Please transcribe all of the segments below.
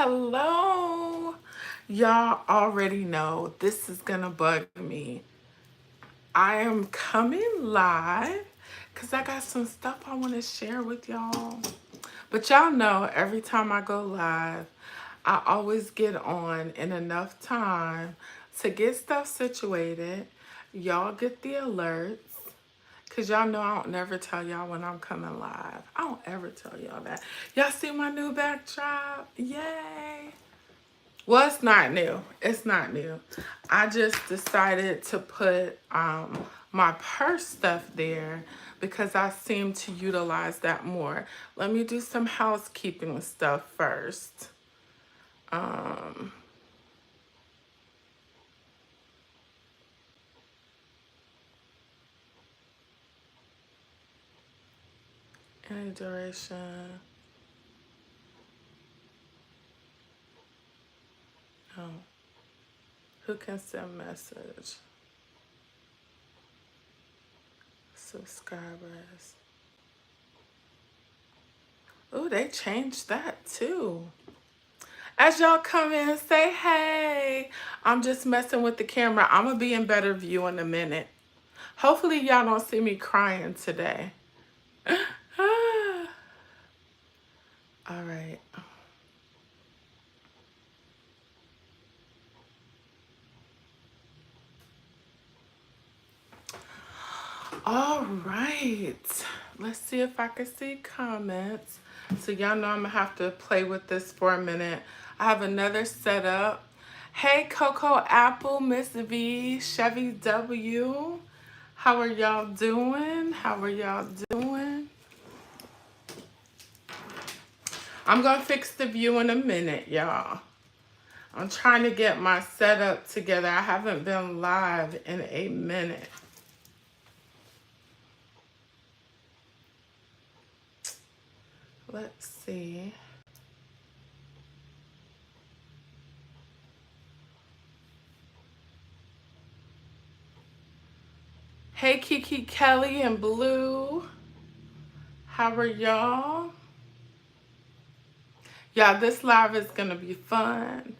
Hello. Y'all already know this is gonna bug me. I am coming live because I got some stuff I want to share with y'all. But y'all know every time I go live, I always get on in enough time to get stuff situated. Y'all get the alerts. Cause y'all know I don't never tell y'all when I'm coming live. I don't ever tell y'all that. Y'all see my new backdrop? Yay. Well, it's not new. It's not new. I just decided to put my purse stuff there because I seem to utilize that more. Let me do some housekeeping stuff first. Any duration? No. Who can send message? Subscribers. Oh, they changed that too. As y'all come in, say hey. I'm just messing with the camera. I'm going to be in better view in a minute. Hopefully y'all don't see me crying today. All right. All right. Let's see if I can see comments. So y'all know I'm going to have to play with this for a minute. I have another setup. Hey, Coco Apple, Miss V, Chevy W. How are y'all doing? How are y'all doing? I'm going to fix the view in a minute, y'all. I'm trying to get my setup together. I haven't been live in a minute. Let's see. Hey, Kiki Kelly and Blue. How are y'all? Y'all, this live is going to be fun.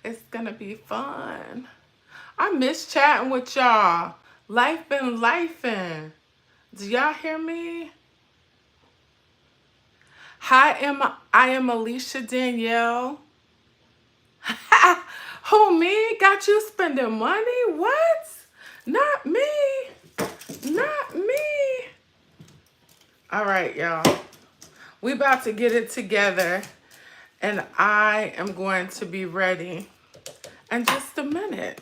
It's going to be fun. I miss chatting with y'all. Life been lifing. Do y'all hear me? Hi, I am Alicia Danielle. Who, me? Got you spending money? What? Not me. Not me. All right, y'all. We about to get it together. And I am going to be ready in just a minute.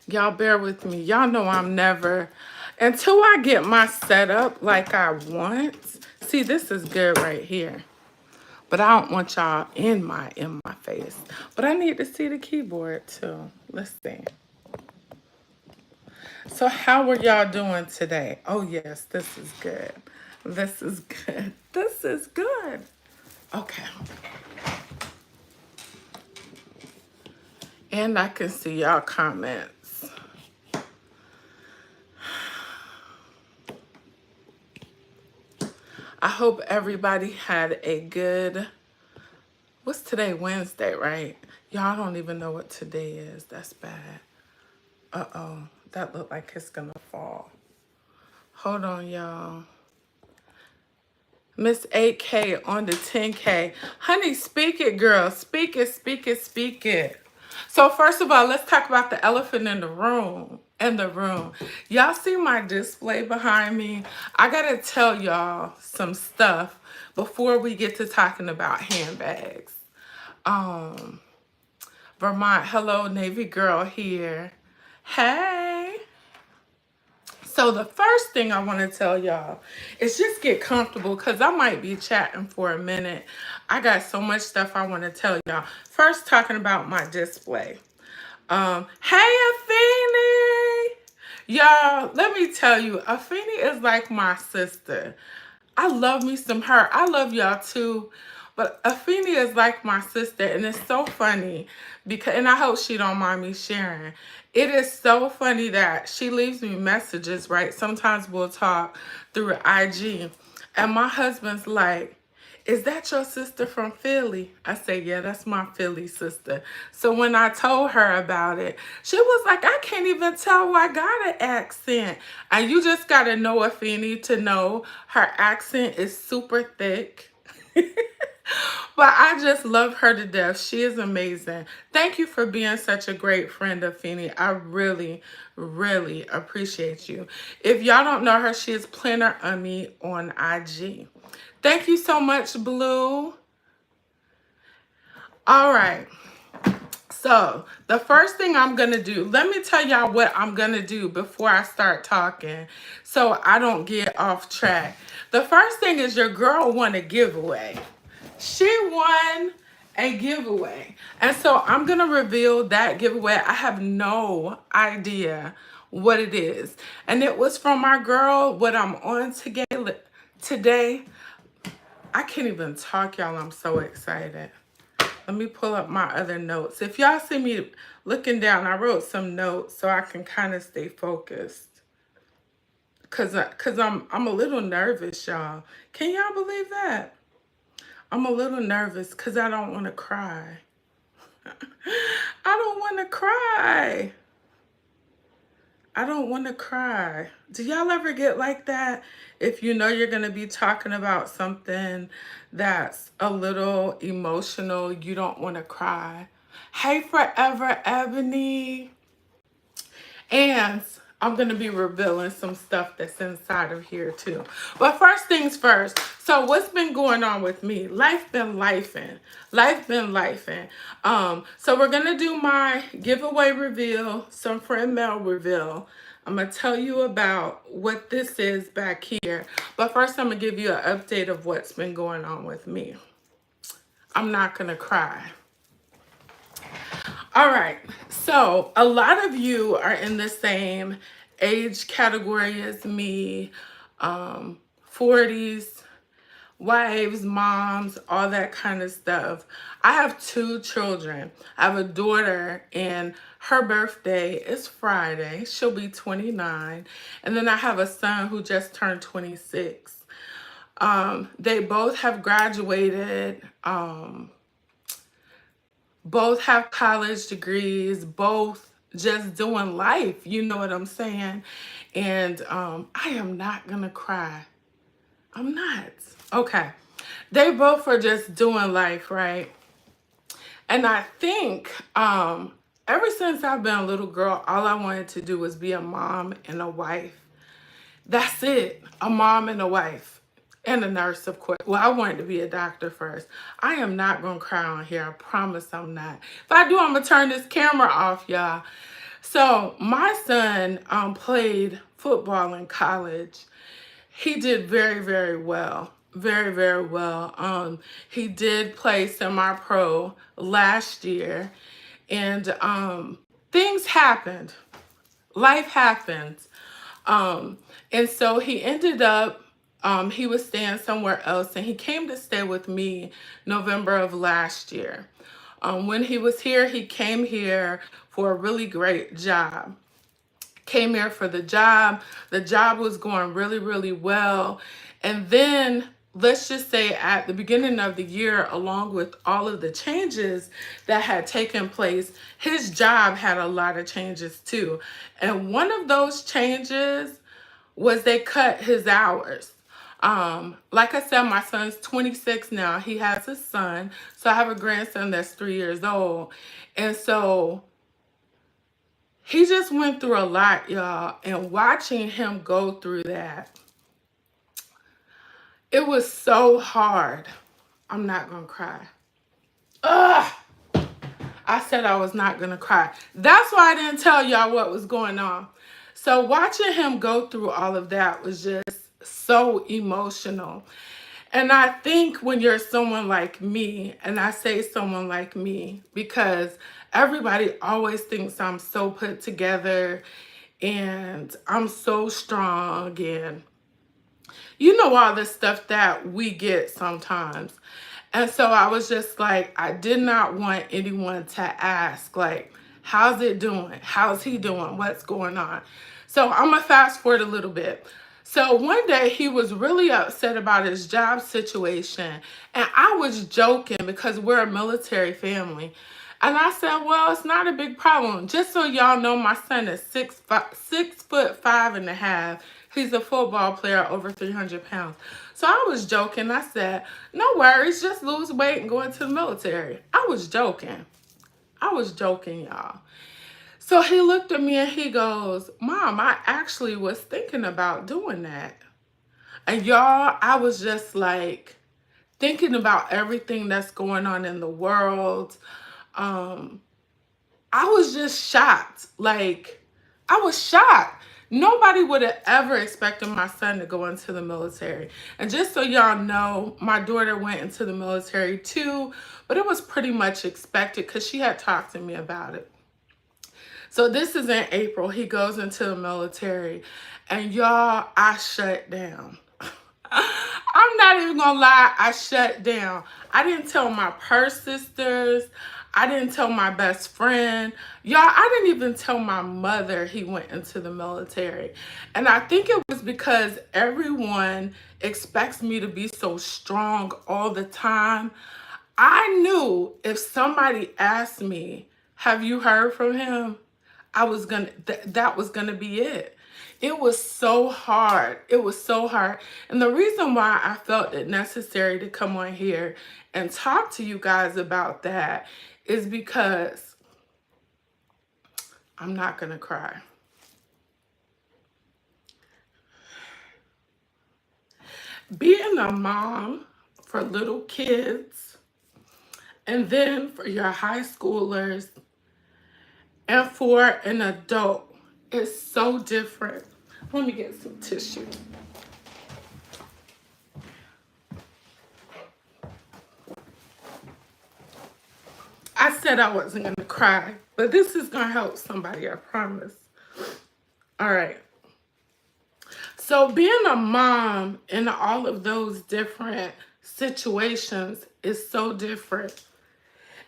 Y'all bear with me. Y'all know I'm never, until I get my setup like I want. See, this is good right here. But I don't want y'all in my face. But I need to see the keyboard too. Let's see. So how are y'all doing today? Oh yes, this is good. This is good. This is good. Okay. And I can see y'all comments. I hope everybody had a good, what's today? Wednesday, right? Y'all don't even know what today is. That's bad. Uh-oh. That looked like it's gonna fall. Hold on, y'all. Miss 8K on the 10K. Honey, speak it, girl. Speak it, speak it, speak it. So first of all, let's talk about the elephant in the room. Y'all see my display behind me? I gotta tell y'all some stuff before we get to talking about handbags. Vermont, hello, Navy girl here. Hey. So the first thing I want to tell y'all is just get comfortable because I might be chatting for a minute. I got so much stuff I want to tell y'all. First, talking about my display. Hey, Afeni! Y'all, let me tell you, Afeni is like my sister. I love me some her. I love y'all too. But Afeni is like my sister, and it's so funny because, and I hope she don't mind me sharing. It is so funny that she leaves me messages, right? Sometimes we'll talk through IG, and my husband's like, is that your sister from Philly? I said, yeah, that's my Philly sister. So when I told her about it, she was like, I can't even tell who I got an accent. And you just got to know Afeni to know her accent is super thick. But I just love her to death. She is amazing. Thank you for being such a great friend, Afeni. I really, really appreciate you. If y'all don't know her, she is Planner Ummi on IG. Thank you so much, Blue. All right. So the first thing I'm going to do, let me tell y'all what I'm going to do before I start talking so I don't get off track. The first thing is your girl won a giveaway. She won a giveaway. And so I'm going to reveal that giveaway. I have no idea what it is. And it was from my girl, what I'm on today. I can't even talk, y'all. I'm so excited. Let me pull up my other notes. If y'all see me looking down, I wrote some notes so I can kind of stay focused. Cause I'm a little nervous, y'all. Can y'all believe that? I'm a little nervous because I don't want to cry. I don't want to cry. I don't want to cry. Do y'all ever get like that? If you know you're going to be talking about something that's a little emotional, you don't want to cry. Hey, Forever Ebony. And I'm going to be revealing some stuff that's inside of here too. But first things first. So what's been going on with me? Life been lifing. Life been lifing. So we're going to do my giveaway reveal, some friend mail reveal. I'm going to tell you about what this is back here. But first I'm going to give you an update of what's been going on with me. I'm not going to cry. All right, so a lot of you are in the same age category as me, 40s, wives, moms, all that kind of stuff. I have 2 children. I have a daughter and her birthday is Friday. She'll be 29. And then I have a son who just turned 26. They both have graduated. Both have college degrees, both just doing life, you know what I'm saying? And I am not gonna cry. I'm not. Okay. They both are just doing life, right? And I think ever since I've been a little girl, all I wanted to do was be a mom and a wife. That's it. A mom and a wife. And a nurse, of course. Well, I wanted to be a doctor first. I am not going to cry on here. I promise I'm not. If I do, I'm going to turn this camera off, y'all. So my son played football in college. He did very, very well. Very, very well. He did play semi-pro last year. And things happened. Life happens. And so he ended up, he was staying somewhere else and he came to stay with me November of last year. When he was here, he came here for a really great job. Came here for the job. The job was going really, really well. And then let's just say at the beginning of the year, along with all of the changes that had taken place, his job had a lot of changes too. And one of those changes was they cut his hours. Like I said, my son's 26 now. He has a son. So I have a grandson that's 3 years old. And so he just went through a lot, y'all. And watching him go through that, it was so hard. I'm not going to cry. Ugh! I said I was not going to cry. That's why I didn't tell y'all what was going on. So watching him go through all of that was just so emotional. And I think when you're someone like me, and I say someone like me because everybody always thinks I'm so put together and I'm so strong and you know all the stuff that we get sometimes. And so I was just like, I did not want anyone to ask, like, how's it doing? How's he doing? What's going on? So I'm going to fast forward a little bit. So one day he was really upset about his job situation. And I was joking because we're a military family. And I said, well, it's not a big problem. Just so y'all know, my son is 6'5.5". He's a football player over 300 pounds. So I was joking. I said, no worries, just lose weight and go into the military. I was joking. I was joking, y'all. So he looked at me and he goes, Mom, I actually was thinking about doing that. And y'all, I was just like thinking about everything that's going on in the world. Um, I was just shocked. Like, I was shocked. Nobody would have ever expected my son to go into the military. And just so y'all know, my daughter went into the military too, but it was pretty much expected because she had talked to me about it. So this is in April. He goes into the military. And y'all, I shut down. I'm not even gonna lie, I shut down. I didn't tell my purse sisters. I didn't tell my best friend. Y'all, I didn't even tell my mother he went into the military. And I think it was because everyone expects me to be so strong all the time. I knew if somebody asked me, have you heard from him? I was gonna, that was gonna be it. It was so hard. It was so hard. And the reason why I felt it necessary to come on here and talk to you guys about that is because I'm not gonna cry. Being a mom for little kids and then for your high schoolers and for an adult is so different. Let me get some tissue. I said I wasn't going to cry, but this is going to help somebody, I promise. All right. So being a mom in all of those different situations is so different.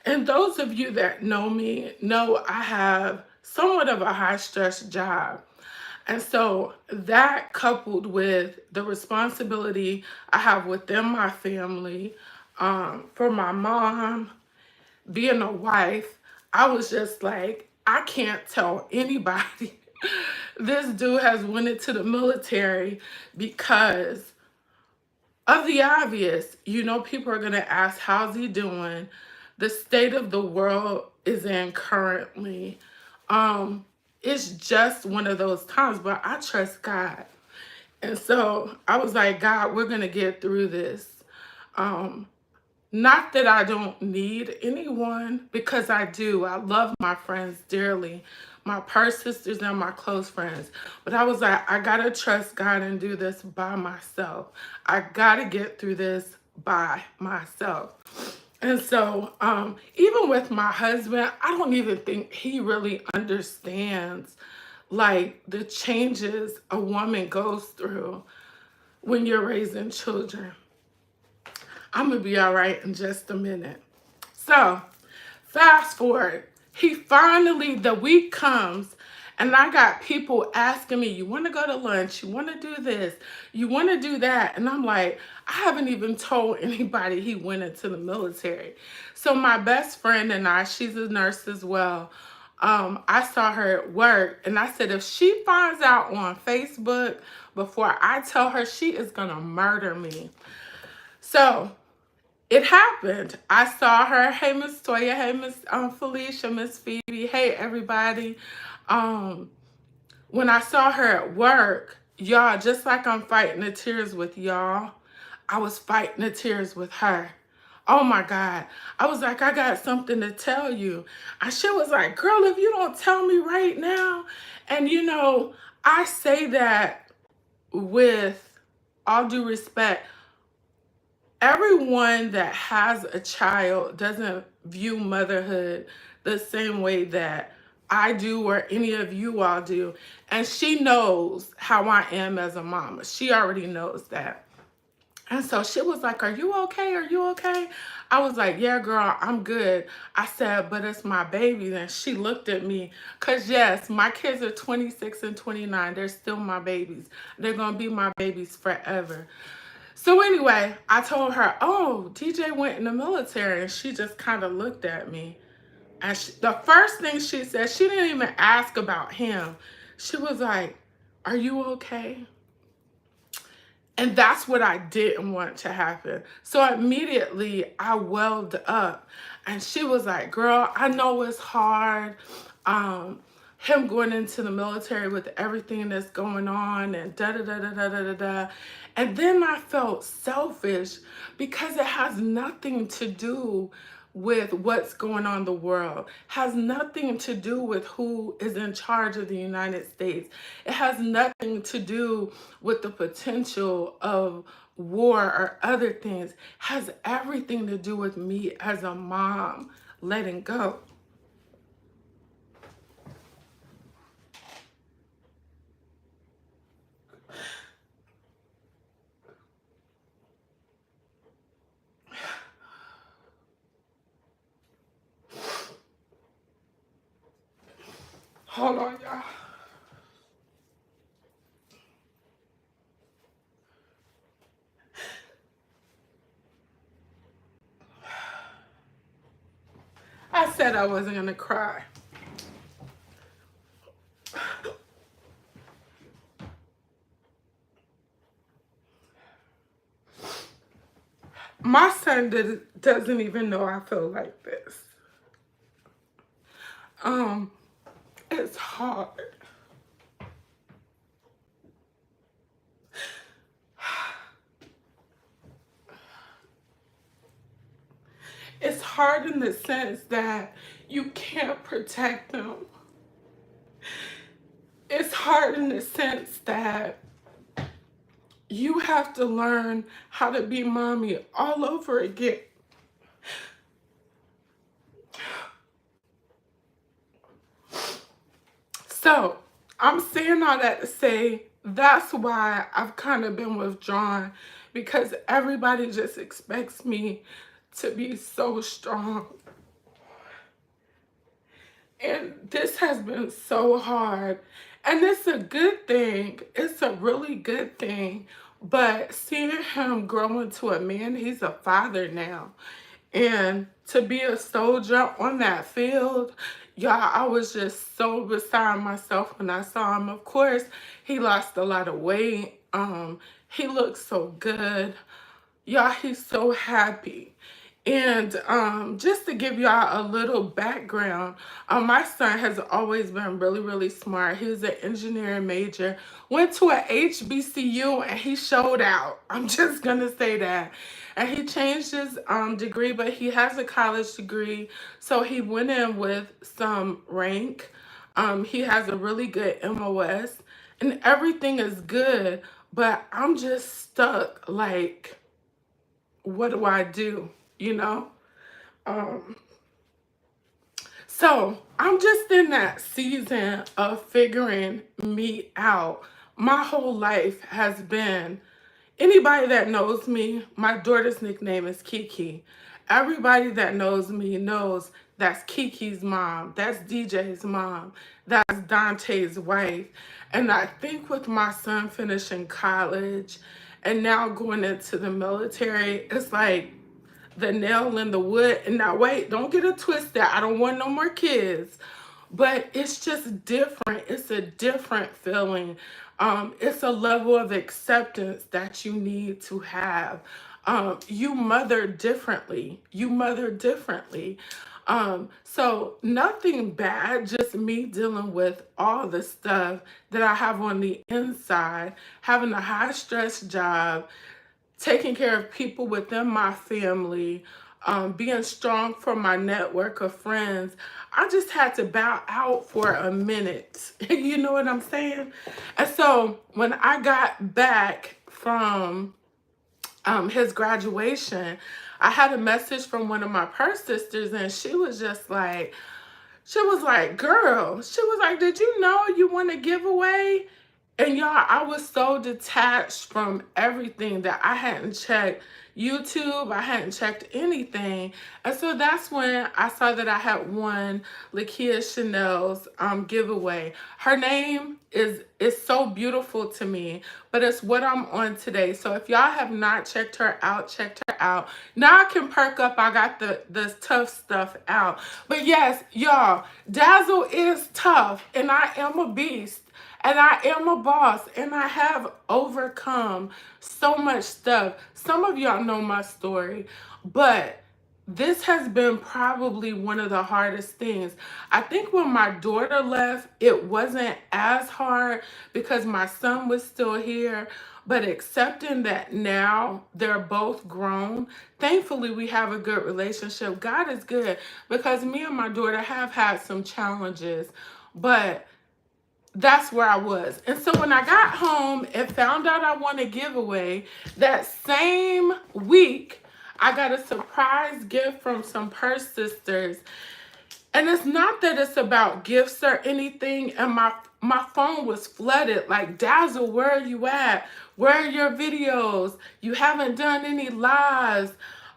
And those of you that know me know I have somewhat of a high stress job. And so that coupled with the responsibility I have within my family, for my mom, being a wife, I was just like, I can't tell anybody this dude has went into the military because of the obvious. You know, people are going to ask, how's he doing? The state of the world is in currently. It's just one of those times, but I trust God. And so I was like, God, we're going to get through this. Not that I don't need anyone, because I do. I love my friends dearly, my purse sisters and my close friends. But I was like, I got to trust God and do this by myself. I got to get through this by myself. And so even with my husband, I don't even think he really understands like the changes a woman goes through when you're raising children. I'm going to be all right in just a minute. So, fast forward. He finally, the week comes, and I got people asking me, you want to go to lunch? You want to do this? You want to do that? And I'm like, I haven't even told anybody he went into the military. So my best friend and I, she's a nurse as well. I saw her at work, and I said, if she finds out on Facebook before I tell her, she is going to murder me. So it happened. I saw her. Hey, Miss Toya. Hey, Miss Felicia. Miss Phoebe. Hey, everybody. When I saw her at work, y'all, just like I'm fighting the tears with y'all, I was fighting the tears with her. Oh my God. I was like, I got something to tell you. And she was like, girl, if you don't tell me right now. And you know, I say that with all due respect. Everyone that has a child doesn't view motherhood the same way that I do or any of you all do. And she knows how I am as a mama. She already knows that. And so she was like, "Are you okay? Are you okay?" I was like, "Yeah, girl, I'm good." I said, "But it's my babies." And she looked at me because, yes, my kids are 26 and 29. They're still my babies. They're going to be my babies forever. So anyway, I told her, "Oh, DJ went in the military." And she just kind of looked at me. And the first thing she said, she didn't even ask about him. She was like, "Are you okay?" And that's what I didn't want to happen. So immediately I welled up. And she was like, "Girl, I know it's hard. Um, him going into the military with everything that's going on and da da da da da da da da." And then I felt selfish because it has nothing to do with what's going on in the world, has nothing to do with who is in charge of the United States. It has nothing to do with the potential of war or other things. It has everything to do with me as a mom letting go. Hold on, y'all. I said I wasn't gonna cry. My son doesn't even know I feel like this. Um, it's hard. It's hard in the sense that you can't protect them. It's hard in the sense that you have to learn how to be mommy all over again. So I'm saying all that to say that's why I've kind of been withdrawn, because everybody just expects me to be so strong. And this has been so hard. And it's a good thing. It's a really good thing. But seeing him grow into a man, he's a father now. And to be a soldier on that field, y'all, I was just so beside myself when I saw him. Of course, he lost a lot of weight. He looks so good. Y'all, he's so happy. And just to give y'all a little background, my son has always been really, really smart. He was an engineering major, went to a HBCU, and he showed out. I'm just going to say that. And he changed his degree, but he has a college degree. So he went in with some rank. He has a really good MOS, and everything is good. But I'm just stuck, like, what do I do? You know? Um, so I'm just in that season of figuring me out. My whole life has been, anybody that knows me, my daughter's nickname is Kiki. Everybody that knows me knows that's Kiki's mom. That's DJ's mom. That's Dante's wife. And I think with my son finishing college and now going into the military, it's like the nail in the wood. And now, wait, don't get it twisted. I don't want no more kids. But it's just different. It's a different feeling. It's a level of acceptance that you need to have. You mother differently. You mother differently. So nothing bad, just me dealing with all the stuff that I have on the inside, having a high stress job, taking care of people within my family, being strong for my network of friends. I just had to bow out for a minute. You know what I'm saying? And so when I got back from his graduation, I had a message from one of my purse sisters, and she was just like, "Girl," she was like, "Did you know you won a giveaway?" And y'all, I was so detached from everything that I hadn't checked YouTube, I hadn't checked anything. And so that's when I saw that I had won Lakia Chanel's giveaway. Her name is so beautiful to me, but it's what I'm on today. So if y'all have not checked her out, checked her out. Now I can perk up. I got the tough stuff out. But yes, y'all, Dazzle is tough, and I am a beast. And I am a boss, and I have overcome so much stuff. Some of y'all know my story, but this has been probably one of the hardest things. I think when my daughter left, it wasn't as hard because my son was still here. But accepting that now they're both grown, thankfully we have a good relationship. God is good because me and my daughter have had some challenges, but that's where I was. And so when I got home and found out I won a giveaway, that same week, I got a surprise gift from some Purse sisters. And it's not that it's about gifts or anything. And my phone was flooded. Like, Dazzle, where are you at? Where are your videos? You haven't done any lives.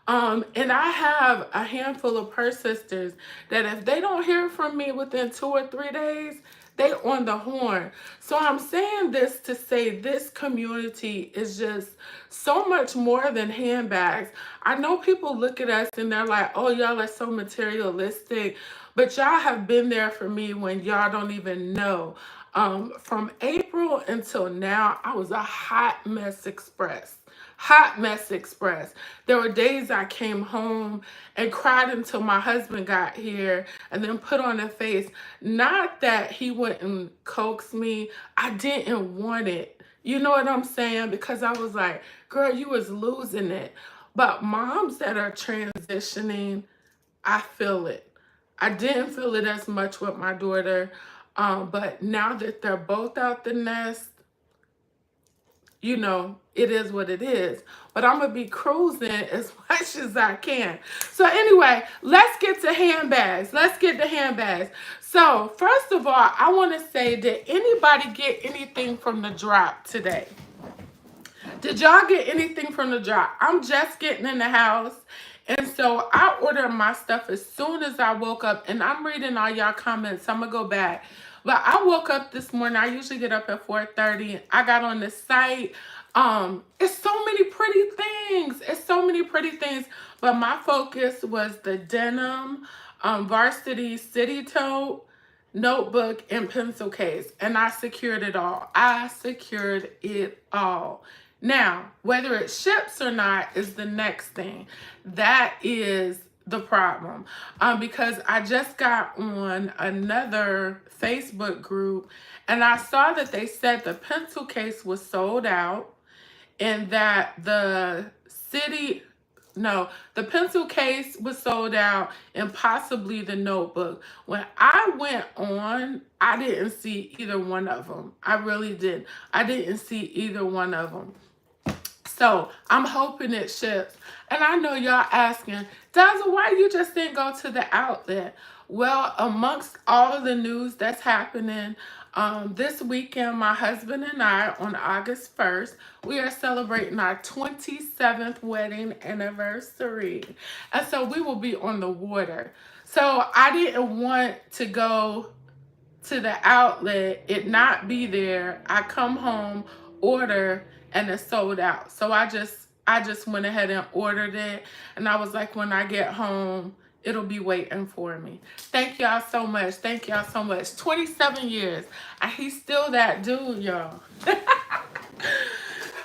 And I have a handful of Purse sisters that if they don't hear from me within 2 or 3 days, they on the horn. So I'm saying this to say this community is just so much more than handbags. I know people look at us and they're like, oh, y'all are so materialistic. But y'all have been there for me when y'all don't even know. From April until now, I was a hot mess express. Hot mess express. There were days I came home and cried until my husband got here and then put on a face. Not that he wouldn't coax me. I didn't want it. You know what I'm saying? Because I was like, girl, you was losing it. But moms that are transitioning, I feel it. I didn't feel it as much with my daughter. But now that they're both out the nest, you know, it is what it is. But I'm going to be cruising as much as I can. So anyway, let's get to handbags. Let's get to handbags. So first of all, I want to say, did anybody get anything from the drop today? Did y'all get anything from the drop? I'm just getting in the house. And so I ordered my stuff as soon as I woke up. And I'm reading all y'all comments. So I'm going to go back. But I woke up this morning. I usually get up at 4:30. I got on the site. It's so many pretty things. It's so many pretty things. But my focus was the denim, varsity city tote, notebook, and pencil case. And I secured it all. I secured it all. Now, whether it ships or not is the next thing. That is the problem. Because I just got on another Facebook group and I saw that they said the pencil case was sold out and that the pencil case was sold out and possibly the notebook. When I went on, I didn't see either one of them. I really did. I didn't see either one of them. So I'm hoping it ships. And I know y'all asking, Dazzle, why you just didn't go to the outlet? Well, amongst all of the news that's happening, this weekend, my husband and I, on August 1st, we are celebrating our 27th wedding anniversary. And so we will be on the water. So I didn't want to go to the outlet, it not be there. I come home, order, and it's sold out. So I just went ahead and ordered it. And I was like, when I get home, it'll be waiting for me. Thank y'all so much. Thank y'all so much. 27 years. And he's still that dude, y'all.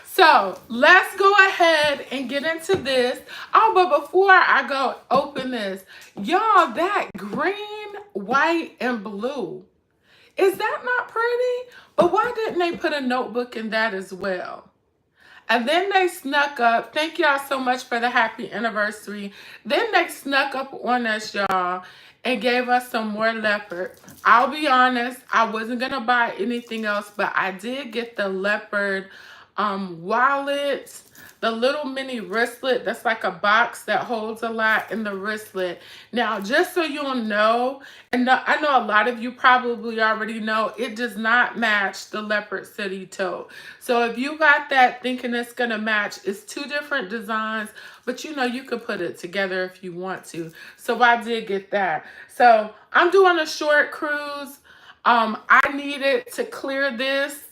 So let's go ahead and get into this. Oh, but before I go open this, y'all, that green, white, and blue, is that not pretty? But why didn't they put a notebook in that as well? And then they snuck up. Thank y'all so much for the happy anniversary. Then they snuck up on us, y'all, and gave us some more leopard. I'll be honest, I wasn't going to buy anything else, but I did get the leopard wallet, the little mini wristlet that's like a box that holds a lot in the wristlet. Now, just so you'll know, and I know a lot of you probably already know, it does not match the Leopard City tote. So if you got that thinking it's gonna match, it's two different designs, but you know you could put it together if you want to. So I did get that. So I'm doing a short cruise. I needed to clear this.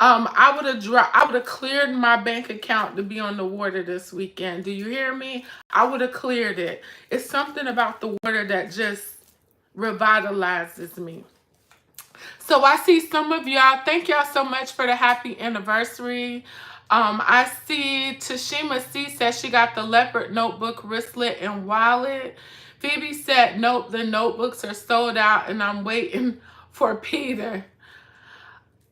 I would have cleared my bank account to be on the water this weekend. Do you hear me? I would have cleared it. It's something about the water that just revitalizes me. So I see some of y'all. Thank y'all so much for the happy anniversary. I see Tashima C says she got the leopard notebook, wristlet, and wallet. Phoebe said, nope, the notebooks are sold out and I'm waiting for Peter.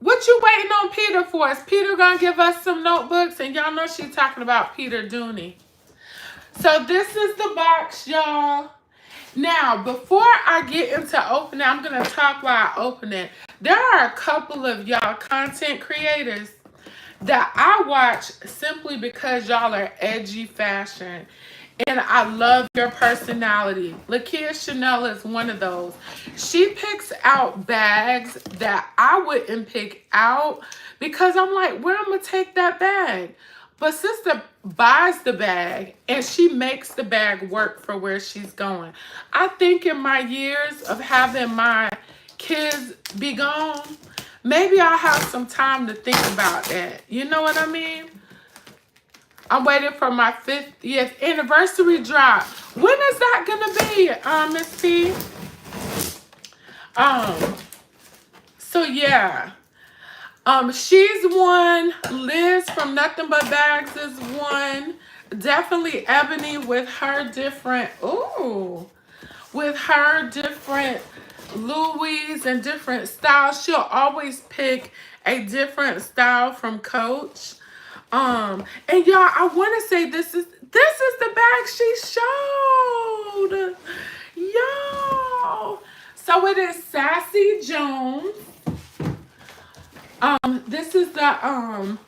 What you waiting on Peter for? Is Peter gonna give us some notebooks? And y'all know she's talking about Peter Dooney. So this is the box, y'all. Now, before I get into opening, I'm gonna talk while I open it. There are a couple of y'all content creators that I watch simply because y'all are edgy fashion. And I love your personality. Lakia Chanel is one of those. She picks out bags that I wouldn't pick out because I'm like, where am I gonna take that bag? But sister buys the bag and she makes the bag work for where she's going. I think in my years of having my kids be gone, maybe I'll have some time to think about that. You know what I mean? I'm waiting for my 50th anniversary drop. When is that gonna be, Miss P? So yeah. She's one. Liz from Nothing But Bags is one. Definitely Ebony with her different, with her different Louis and different styles. She'll always pick a different style from Coach. And y'all, I want to say this is the bag she showed. Y'all. So it is Sassy Jones. This is the I'm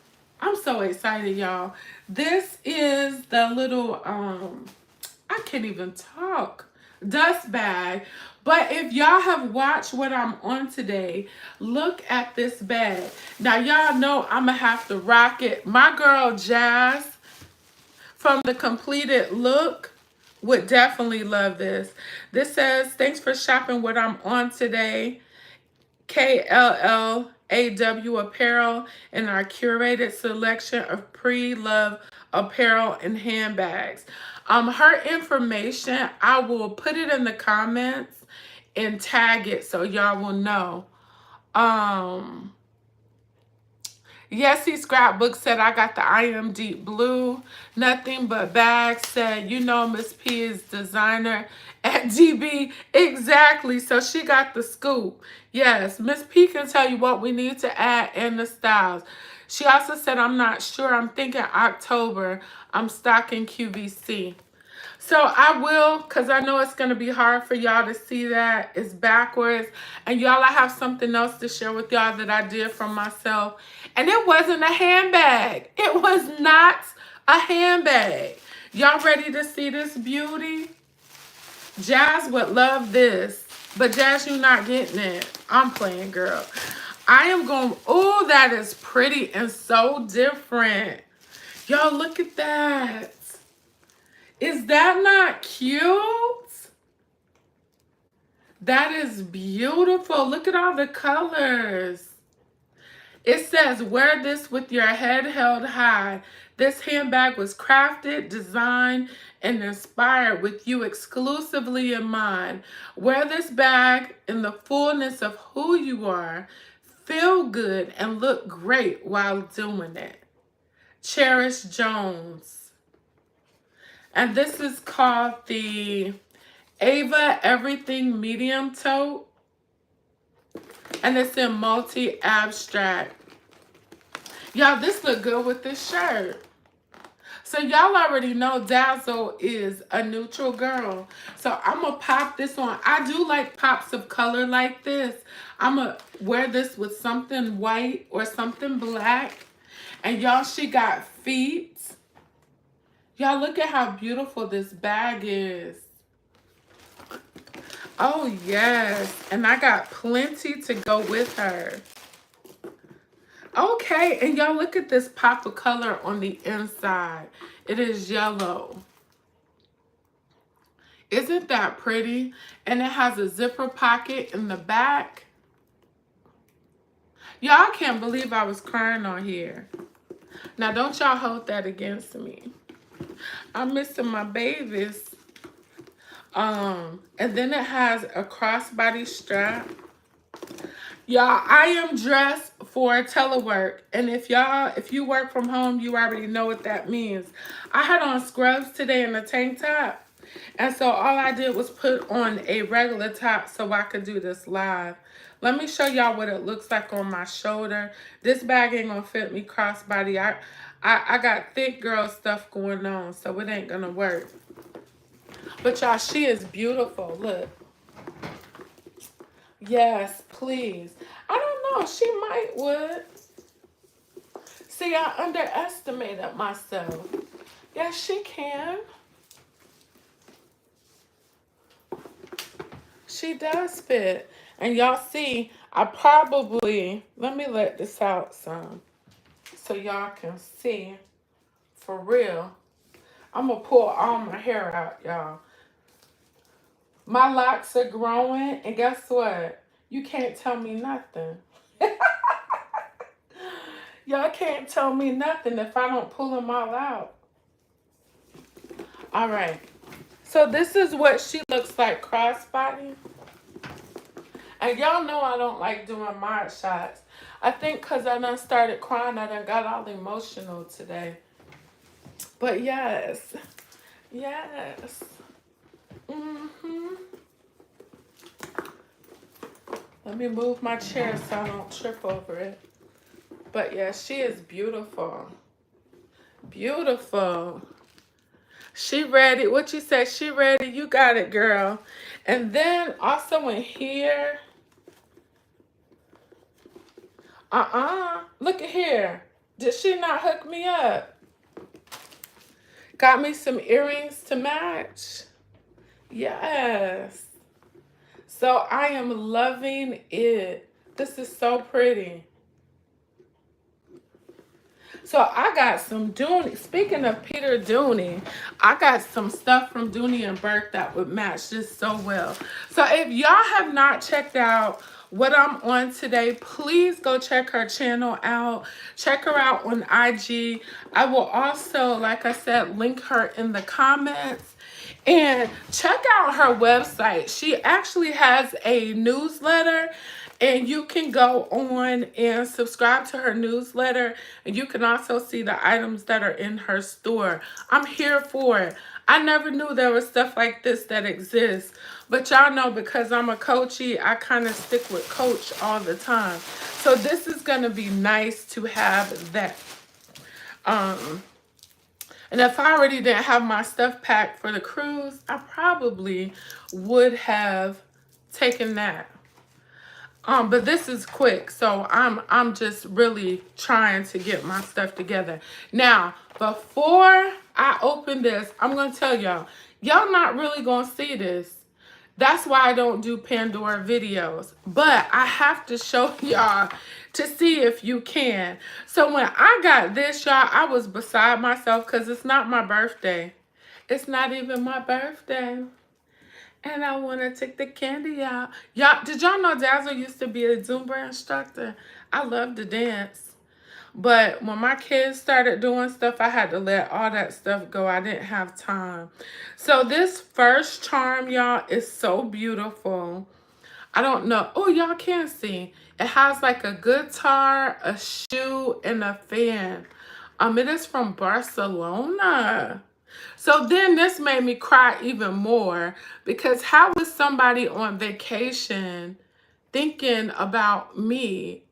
so excited, y'all. This is the little I can't even talk. Dust bag. But if y'all have watched what I'm on today, look at this bag. Now, y'all know I'm going to have to rock it. My girl, Jazz, from The Completed Look, would definitely love this. This says, thanks for shopping what I'm on today. KLLAW Apparel and our curated selection of pre-love apparel and handbags. Her information, I will put it in the comments and tag it so y'all will know. Yesy Scrapbook said, I got the I Am Deep Blue. Nothing But Bags said, you know Miss P is designer at DB. Exactly. So she got the scoop. Yes, Miss P can tell you what we need to add and the styles. She also said, I'm not sure. I'm thinking October. I'm stocking QVC. So I will, because I know it's going to be hard for y'all to see that. It's backwards. And y'all, I have something else to share with y'all that I did for myself. And it wasn't a handbag. It was not a handbag. Y'all ready to see this beauty? Jazz would love this. But Jazz, you're not getting it. I'm playing, girl. I am going, oh, that is pretty and so different. Y'all, look at that. Is that not cute? That is beautiful. Look at all the colors. It says, wear this with your head held high. This handbag was crafted, designed, and inspired with you exclusively in mind. Wear this bag in the fullness of who you are. Feel good and look great while doing it. Cherish Jones. And this is called the Ava Everything Medium Tote. And it's in multi-abstract. Y'all, this look good with this shirt. So y'all already know Dazzle is a neutral girl. So I'm going to pop this on. I do like pops of color like this. I'm going to wear this with something white or something black. And y'all, she got feet. Y'all, look at how beautiful this bag is. Oh, yes. And I got plenty to go with her. Okay, and y'all, look at this pop of color on the inside. It is yellow. Isn't that pretty? And it has a zipper pocket in the back. Y'all, I can't believe I was crying on here. Now, don't y'all hold that against me. I'm missing my babies. And then it has a crossbody strap. Y'all, I am dressed for telework. And if you work from home, you already know what that means. I had on scrubs today and a tank top. And so all I did was put on a regular top so I could do this live. Let me show y'all what it looks like on my shoulder. This bag ain't gonna fit me crossbody. I got thick girl stuff going on, so it ain't gonna work. But y'all, she is beautiful. Look. Yes, please. I don't know. She might would. See, I underestimated myself. Yes, she can. She does fit. And y'all see, I probably, let me let this out some so y'all can see for real. I'm going to pull all my hair out, y'all. My locks are growing, and guess what? You can't tell me nothing. Y'all can't tell me nothing if I don't pull them all out. All right. So this is what she looks like crossbody. And y'all know I don't like doing mod shots. I think because I done started crying, I done got all emotional today. But yes. Yes. Let me move my chair so I don't trip over it. But yeah, she is beautiful. Beautiful. She ready. What you say? She ready. You got it, girl. And then also in here. Look at here. Did she not hook me up? Got me some earrings to match. Yes. So I am loving it. This is so pretty. So I got some Dooney. Speaking of Peter Dooney, I got some stuff from Dooney and Burke that would match this so well. So if y'all have not checked out what I'm on today, please go check her channel out. Check her out on IG. I will also, like I said, link her in the comments. And check out her website. She actually has a newsletter, and you can go on and subscribe to her newsletter, and you can also see the items that are in her store. I'm here for it. I never knew there was stuff like this that exists. But y'all know, because I'm a coachie, I kind of stick with Coach all the time. So this is going to be nice to have that. And if I already didn't have my stuff packed for the cruise, I probably would have taken that. But this is quick, so I'm just really trying to get my stuff together. Now, before I open this, I'm gonna tell y'all not really gonna see this. That's why I don't do Pandora videos. But I have to show y'all to see if you can. So when I got this, y'all, I was beside myself because it's not my birthday. It's not even my birthday. And I want to take the candy out. Y'all, did y'all know Dazzle used to be a Zumba instructor? I love to dance. But when my kids started doing stuff, I had to let all that stuff go. I didn't have time. So this first charm, y'all, is so beautiful. I don't know. Oh, y'all can see. It has like a guitar, a shoe, and a fan. It is from Barcelona. So then this made me cry even more, because how was somebody on vacation thinking about me?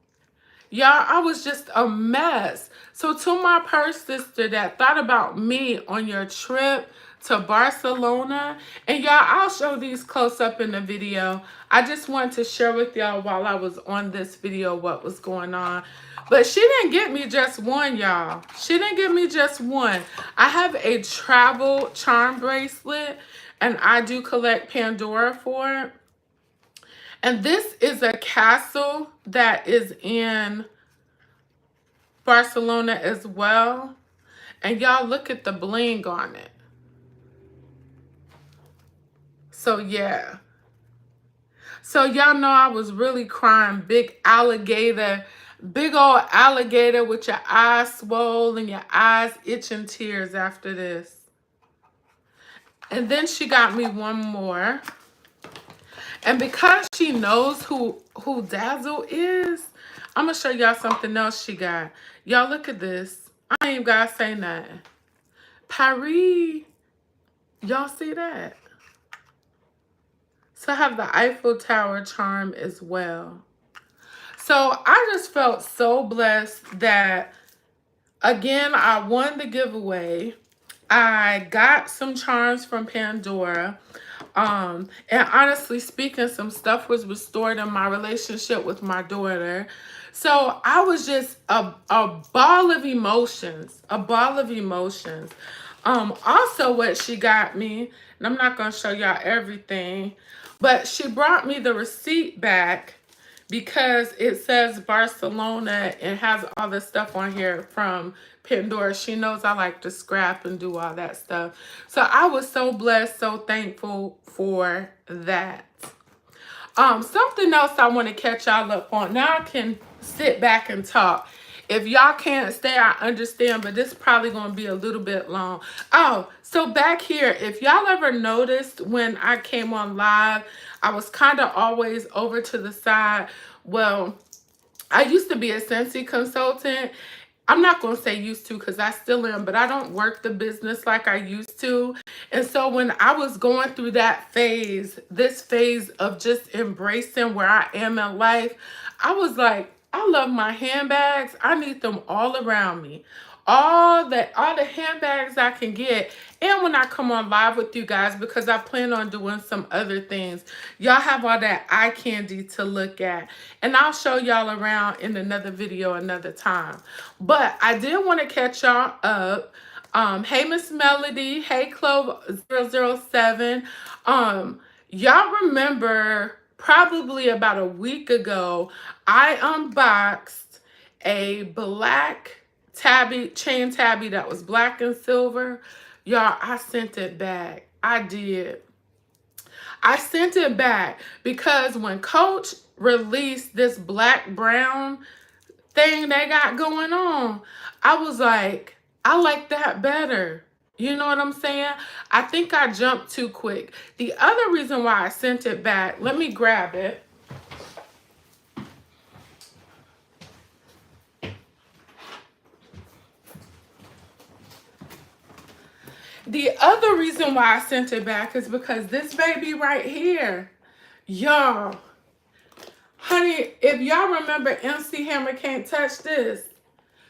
Y'all, I was just a mess. So to my purse sister that thought about me on your trip to Barcelona. And y'all, I'll show these close up in the video. I just wanted to share with y'all while I was on this video what was going on. But she didn't get me just one, y'all. She didn't get me just one. I have a travel charm bracelet, and I do collect Pandora for it. And this is a castle that is in Barcelona as well. And y'all look at the bling on it. So yeah. So y'all know I was really crying. Big alligator. Big old alligator with your eyes swollen and your eyes itching tears after this. And then she got me one more. And because she knows who Dazzle is, I'm going to show y'all something else she got. Y'all look at this. I ain't even got to say nothing. Paris. Y'all see that? So I have the Eiffel Tower charm as well. So I just felt so blessed that, again, I won the giveaway. I got some charms from Pandora. And honestly speaking, some stuff was restored in my relationship with my daughter. So I was just a ball of emotions, a ball of emotions. Also what she got me, and I'm not going to show y'all everything, but she brought me the receipt back because it says Barcelona and has all the stuff on here from Pandora. She knows I like to scrap and do all that stuff. So I was so blessed, so thankful for that. Something else I want to catch y'all up on. Now I can sit back and talk. If y'all can't stay, I understand, but this is probably going to be a little bit long. Oh, so back here, if y'all ever noticed when I came on live, I was kind of always over to the side. Well, I used to be a Scentsy consultant. I'm not going to say used to because I still am, but I don't work the business like I used to. And so when I was going through that phase, this phase of just embracing where I am in life, I was like, I love my handbags. I need them all around me. All the handbags I can get. And when I come on live with you guys, because I plan on doing some other things, y'all have all that eye candy to look at. And I'll show y'all around in another video another time. But I did want to catch y'all up. Hey, Miss Melody. Hey, Clove007. Y'all remember probably about a week ago, I unboxed a black chain tabby that was black and silver. Y'all, I sent it back. I did. I sent it back because when Coach released this black brown thing they got going on, I was like, I like that better. You know what I'm saying? I think I jumped too quick. The other reason why I sent it back, let me grab it. The other reason why I sent it back is because this baby right here, y'all, honey, if y'all remember MC Hammer Can't Touch This,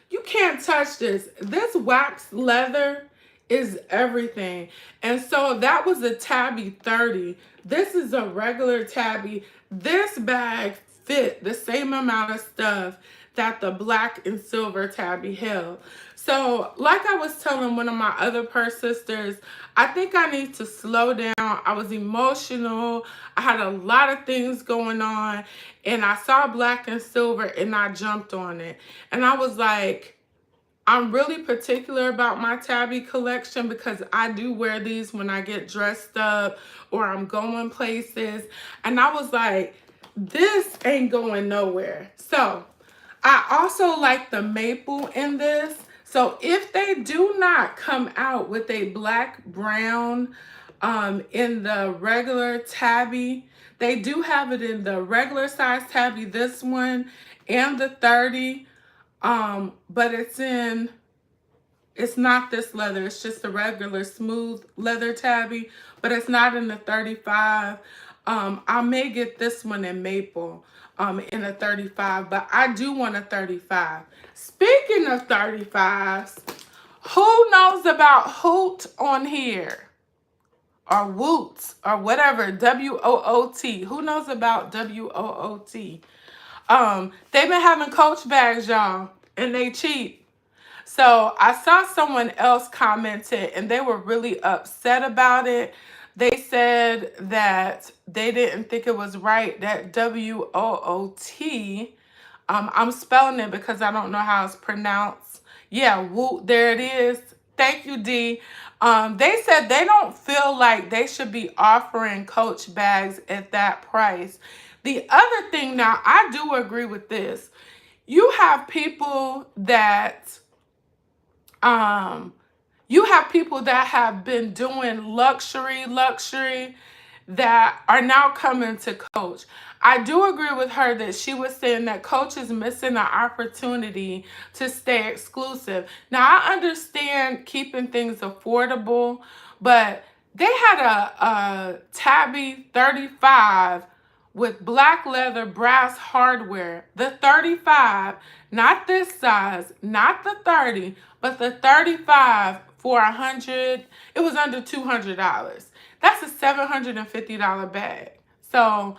you can't touch this. This wax leather is everything. And so that was a Tabby 30. This is a regular Tabby. This bag fit the same amount of stuff that the black and silver Tabby held. So like I was telling one of my other purse sisters, I think I need to slow down. I was emotional. I had a lot of things going on, and I saw black and silver and I jumped on it. And I was like, I'm really particular about my Tabby collection because I do wear these when I get dressed up or I'm going places. And I was like, this ain't going nowhere. So I also like the maple in this. So if they do not come out with a black brown in the regular Tabby, they do have it in the regular size Tabby, this one, and the 30. But it's not this leather. It's just a regular smooth leather Tabby, but it's not in the 35. I may get this one in maple, in a 35, but I do want a 35. Speaking of 35s, who knows about Hoot on here? or Woots or whatever, WOOT. Who knows about WOOT? They've been having Coach bags, y'all, and they cheap. So I saw someone else commented and they were really upset about it. They said that they didn't think it was right that WOOT. I'm spelling it because I don't know how it's pronounced. Yeah, Woot, there it is. Thank you, D. They said they don't feel like they should be offering Coach bags at that price. The other thing, now, I do agree with this. You have people that um, have been doing luxury that are now coming to Coach. I do agree with her that she was saying that Coach is missing an opportunity to stay exclusive. Now, I understand keeping things affordable, but they had a Tabby 35 with black leather brass hardware. The 35, not this size, not the 30, but the 35 for 100, it was under $200. That's a $750 bag. So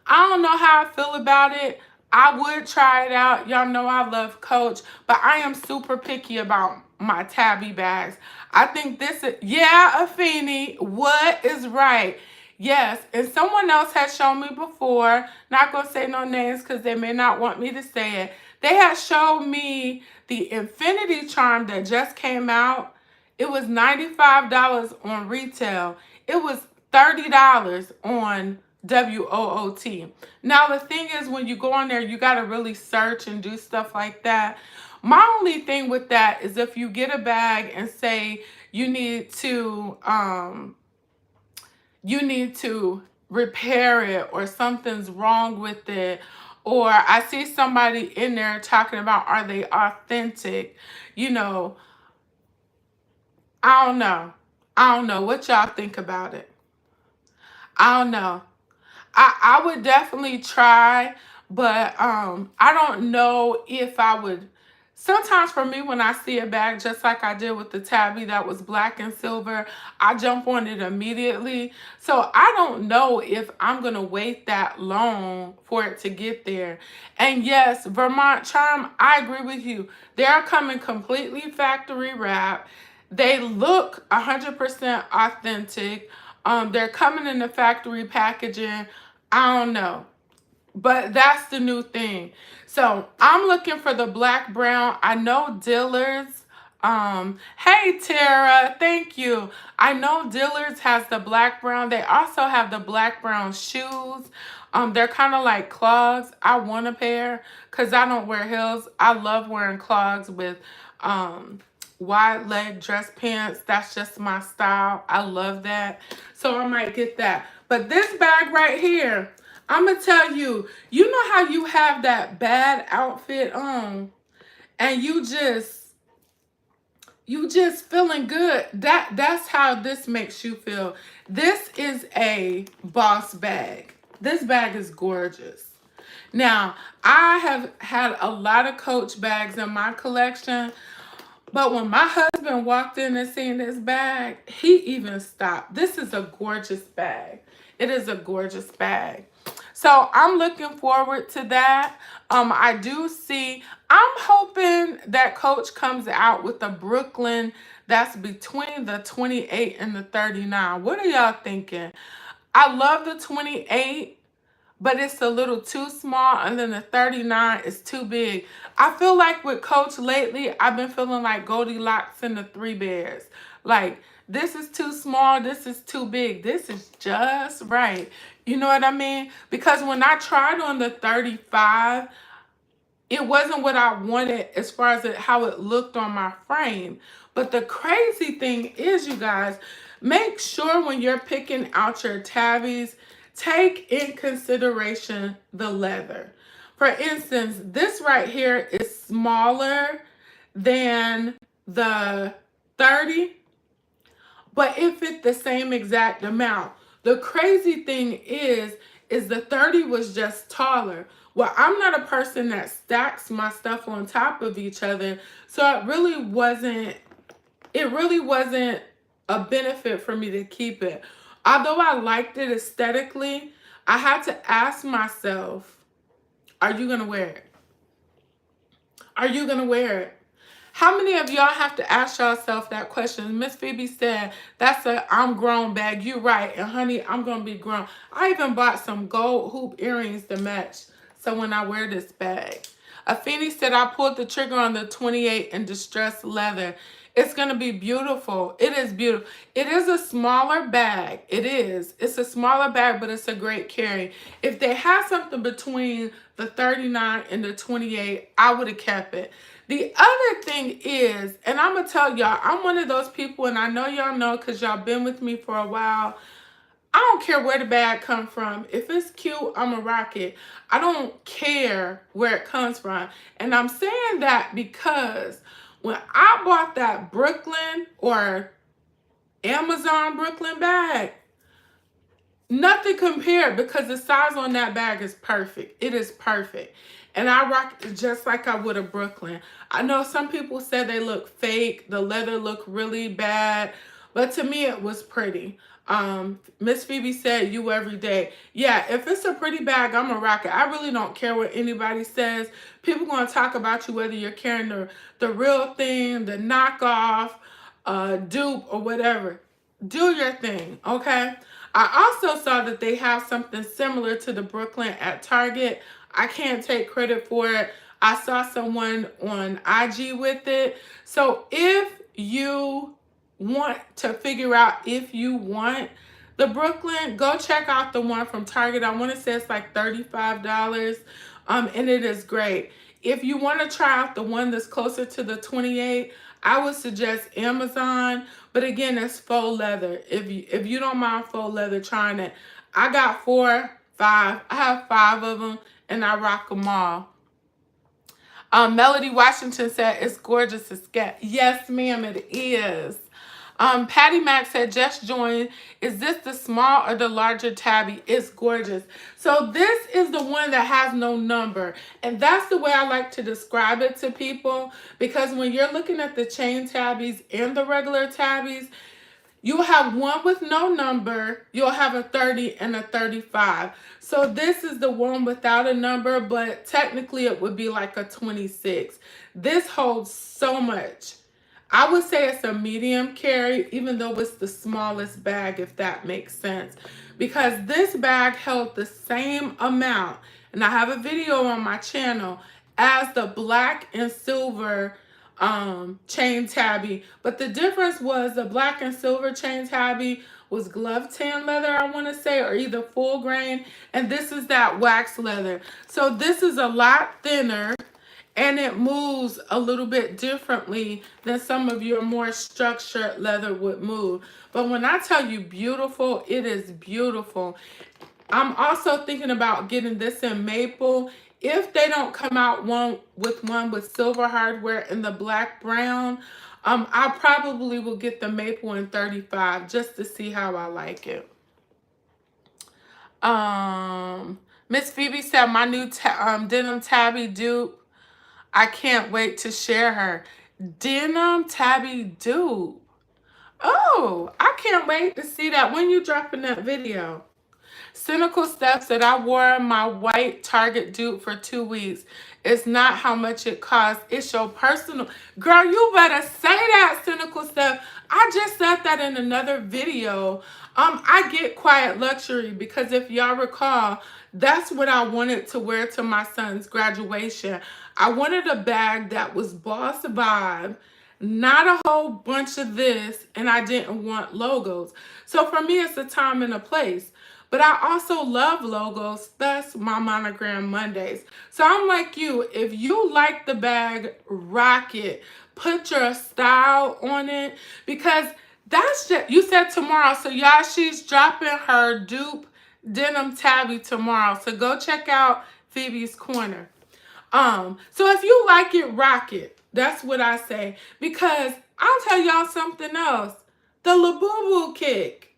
I don't know how I feel about it. I would try it out. Y'all know I love Coach, but I am super picky about my Tabby bags. I think this is, yeah, Afeni, what is right? Yes, and someone else has shown me before, not going to say no names because they may not want me to say it. They had showed me the Infinity Charm that just came out. It was $95 on retail. It was $30 on WOOT. Now, the thing is, when you go on there, you got to really search and do stuff like that. My only thing with that is if you get a bag and say you need to repair it or something's wrong with it, or I see somebody in there talking about are they authentic, you know, I don't know. I don't know what y'all think about it. I don't know. I would definitely try, but I don't know if I would. Sometimes for me, when I see a bag, just like I did with the Tabby that was black and silver, I jump on it immediately. So I don't know if I'm going to wait that long for it to get there. And yes, Vermont Charm, I agree with you. They're coming completely factory wrapped. They look 100% authentic. They're coming in the factory packaging. I don't know. But that's the new thing. So I'm looking for the black brown. I know Dillard's. Hey Tara, thank you. I know Dillard's has the black brown. They also have the black brown shoes. They're kind of like clogs. I want a pair because I don't wear heels. I love wearing clogs with wide leg dress pants. That's just my style. I love that. So I might get that. But this bag right here, I'm going to tell you, you know how you have that bad outfit on and you just feeling good. That's how this makes you feel. This is a boss bag. This bag is gorgeous. Now, I have had a lot of Coach bags in my collection, but when my husband walked in and seen this bag, he even stopped. This is a gorgeous bag. It is a gorgeous bag. So I'm looking forward to that. I do see, I'm hoping that Coach comes out with a Brooklyn that's between the 28 and the 39. What are y'all thinking? I love the 28, but it's a little too small, and then the 39 is too big. I feel like with Coach lately, I've been feeling like Goldilocks and the Three Bears. Like, this is too small, this is too big, this is just right. You know what I mean? Because when I tried on the 35, it wasn't what I wanted as far as how it looked on my frame. But the crazy thing is, you guys, make sure when you're picking out your tabbies, take in consideration the leather. For instance, this right here is smaller than the 30, but it fit the same exact amount. The crazy thing is the 30 was just taller. Well, I'm not a person that stacks my stuff on top of each other, so it really wasn't a benefit for me to keep it. Although I liked it aesthetically, I had to ask myself, are you going to wear it? Are you going to wear it? How many of y'all have to ask yourself that question? Miss Phoebe said, that's a I'm grown bag. You right. And honey, I'm going to be grown. I even bought some gold hoop earrings to match. So when I wear this bag. Afeni said, I pulled the trigger on the 28 in distressed leather. It's going to be beautiful. It is beautiful. It is a smaller bag. It is. It's a smaller bag, but it's a great carry. If they had something between the 39 and the 28, I would have kept it. The other thing is, and I'm going to tell y'all, I'm one of those people, and I know y'all know because y'all been with me for a while. I don't care where the bag come from. If it's cute, I'm going to rock it. I don't care where it comes from. And I'm saying that because when I bought that Brooklyn or Amazon Brooklyn bag, nothing compared because the size on that bag is perfect. It is perfect. And I rock it just like I would a Brooklyn. I know some people said they look fake. The leather looked really bad. But to me, it was pretty. Miss Phoebe said, you every day. Yeah, if it's a pretty bag, I'm going to rock it. I really don't care what anybody says. People going to talk about you whether you're carrying the real thing, the knockoff, dupe, or whatever. Do your thing, okay? I also saw that they have something similar to the Brooklyn at Target. I can't take credit for it. I saw someone on IG with it. So if you want to figure out if you want the Brooklyn, go check out the one from Target. I want to say it's like $35. And it is great. If you want to try out the one that's closer to the 28, I would suggest Amazon. But again, it's faux leather. If you don't mind faux leather, trying it. I got 4, 5. I have 5 of them, and I rock them all. Melody Washington said, it's gorgeous as scat. Yes, ma'am, it is. Patty Mack said, just joined. Is this the small or the larger tabby? It's gorgeous. So this is the one that has no number. And that's the way I like to describe it to people. Because when you're looking at the chain tabbies and the regular tabbies, you'll have one with no number. You'll have a 30 and a 35. So this is the one without a number, but technically it would be like a 26. This holds so much. I would say it's a medium carry, even though it's the smallest bag, if that makes sense. Because this bag held the same amount, and I have a video on my channel, as the black and silver chain tabby. But the difference was the black and silver chain tabby was glove tan leather, I want to say, or either full grain. And this is that wax leather. So this is a lot thinner. And it moves a little bit differently than some of your more structured leather would move. But when I tell you beautiful, it is beautiful. I'm also thinking about getting this in maple. If they don't come out one with silver hardware and the black brown, I probably will get the maple in 35 just to see how I like it. Miss Phoebe said, my new denim tabby dupe. I can't wait to share her. Denim tabby dupe. Oh, I can't wait to see that. When you dropping that video? Cynical Steph said, I wore my white Target dupe for 2 weeks. It's not how much it costs. It's your personal. Girl, you better say that, Cynical Steph. I just said that in another video. I get quiet luxury because if y'all recall, that's what I wanted to wear to my son's graduation. I wanted a bag that was boss vibe, not a whole bunch of this, and I didn't want logos. So for me, it's a time and a place. But I also love logos, thus my Monogram Mondays. So I'm like you, if you like the bag, rock it. Put your style on it because that's just, you said tomorrow. So y'all, she's dropping her dupe denim tabby tomorrow. So go check out Phoebe's Corner. So if you like it, rock it. That's what I say. Because I'll tell y'all something else. The Labubu kick.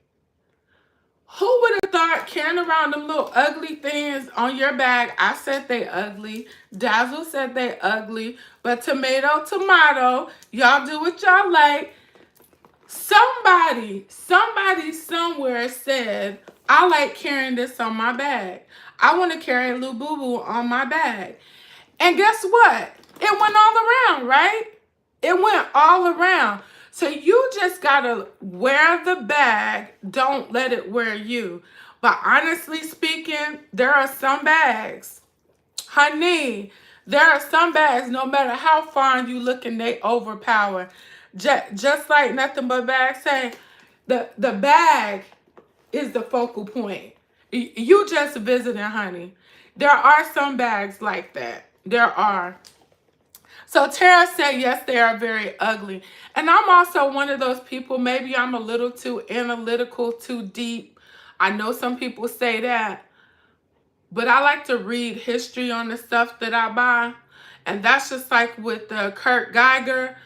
Who would have thought carrying around them little ugly things on your bag? I said they ugly. Dazzle said they ugly. But tomato, y'all do what y'all like. Somebody somewhere said, I like carrying this on my bag. I want to carry Lou Boo Boo on my bag. And guess what? It went all around, right? It went all around. So you just gotta wear the bag. Don't let it wear you. But honestly speaking, there are some bags, honey, there are some bags, no matter how fine you looking, they overpower. Just like Nothing But Bag say, the bag is the focal point. You just visiting, honey. There are some bags like that. There are. So Tara said, yes, they are very ugly. And I'm also one of those people, maybe I'm a little too analytical, too deep. I know some people say that. But I like to read history on the stuff that I buy. And that's just like with the Kurt Geiger.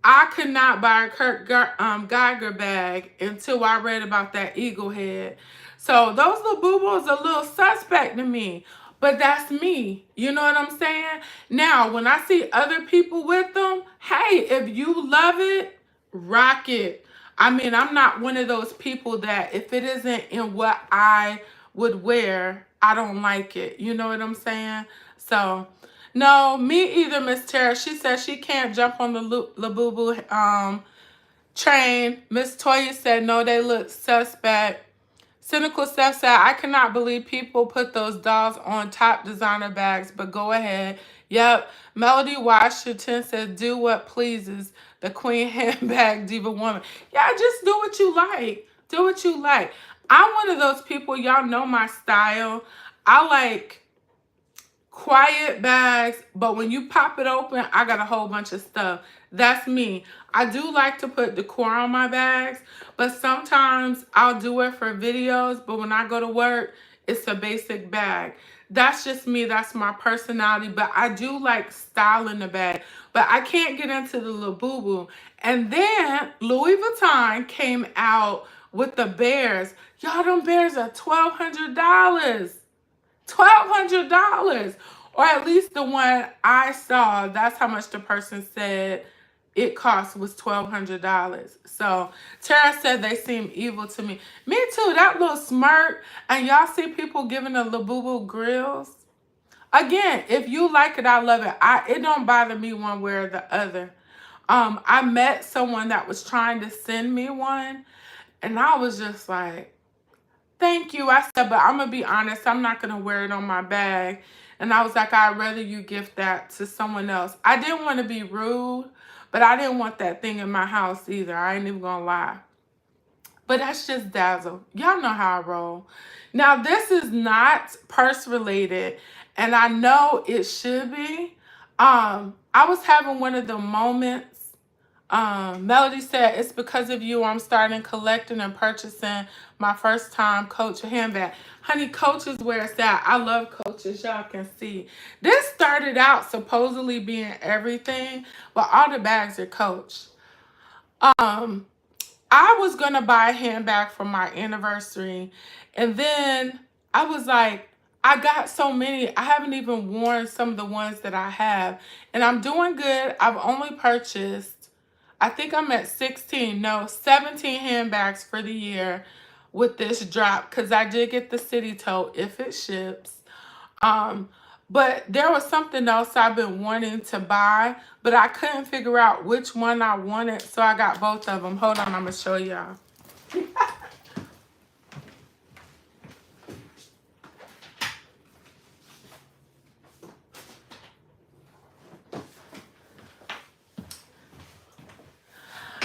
I could not buy a Geiger bag until I read about that eagle head. So those little boo-boos are a little suspect to me. But that's me. You know what I'm saying? Now, when I see other people with them, hey, if you love it, rock it. I mean, I'm not one of those people that if it isn't in what I would wear, I don't like it. You know what I'm saying? So, no, me either, Miss Tara. She says she can't jump on the Labubu train. Miss Toya said, no, they look suspect. Cynical Steph said, I cannot believe people put those dolls on top designer bags, but go ahead. Yep. Melody Washington says, do what pleases the queen handbag diva woman. Yeah, just do what you like. Do what you like. I'm one of those people, y'all know my style. I like quiet bags, but when you pop it open, I got a whole bunch of stuff. That's me. I do like to put decor on my bags, but sometimes I'll do it for videos, but when I go to work, it's a basic bag. That's just me. That's my personality, but I do like styling the bag, but I can't get into the Labubu. And then Louis Vuitton came out with the bears. Y'all, them bears are $1,200. $1,200, or at least the one I saw, that's how much the person said it cost, was $1,200. So Tara said they seem evil to me. Me too. That little smirk, and y'all see people giving the Labubu grills. Again, if you like it, I love it. It don't bother me one way or the other. I met someone that was trying to send me one, and I was just like, thank you. I said, but I'm going to be honest, I'm not going to wear it on my bag. And I was like, I'd rather you gift that to someone else. I didn't want to be rude, but I didn't want that thing in my house either. I ain't even going to lie. But that's just Dazzle. Y'all know how I roll. Now, this is not purse related, and I know it should be. I was having one of the moments. Melody said, it's because of you I'm starting collecting and purchasing my first time Coach handbag. Honey, Coach is where it's at. I love Coaches, y'all can see. This started out supposedly being everything, but all the bags are Coach. I was going to buy a handbag for my anniversary, and then I was like, I got so many. I haven't even worn some of the ones that I have, and I'm doing good. I've only purchased, I think I'm at 17 handbags for the year with this drop, because I did get the city tote if it ships. But there was something else I've been wanting to buy, but I couldn't figure out which one I wanted, so I got both of them. Hold on, I'm going to show y'all.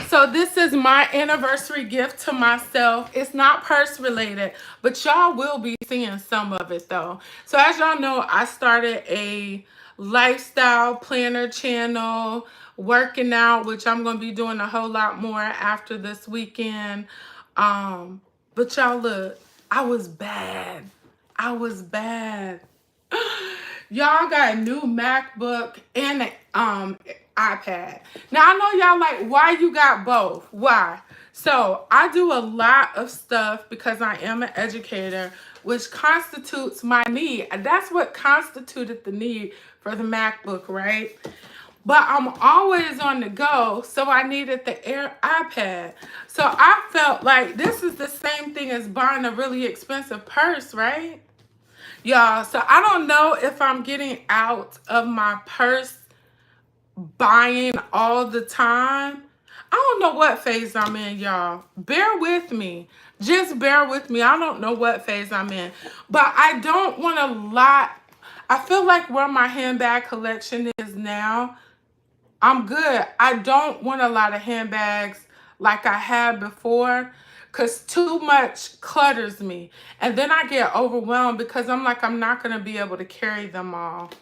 So this is my anniversary gift to myself. It's not purse related, but y'all will be seeing some of it though. So as y'all know, I started a lifestyle planner channel, working out, which I'm going to be doing a whole lot more after this weekend. But y'all look, I was bad. I was bad. Y'all got a new MacBook and iPad. Now I know y'all like, why you got both? Why? So I do a lot of stuff because I am an educator, which constitutes my need. That's what constituted the need for the MacBook, right? but I'm always on the go, so I needed the iPad. So I felt like this is the same thing as buying a really expensive purse, right? Y'all, so I don't know if I'm getting out of my purse buying all the time. I don't know what phase I'm in, y'all. Bear with me. Just bear with me. I don't know what phase I'm in. But I don't want a lot. I feel like where my handbag collection is now, I'm good. I don't want a lot of handbags like I had before because too much clutters me. And then I get overwhelmed because I'm like, I'm not going to be able to carry them all.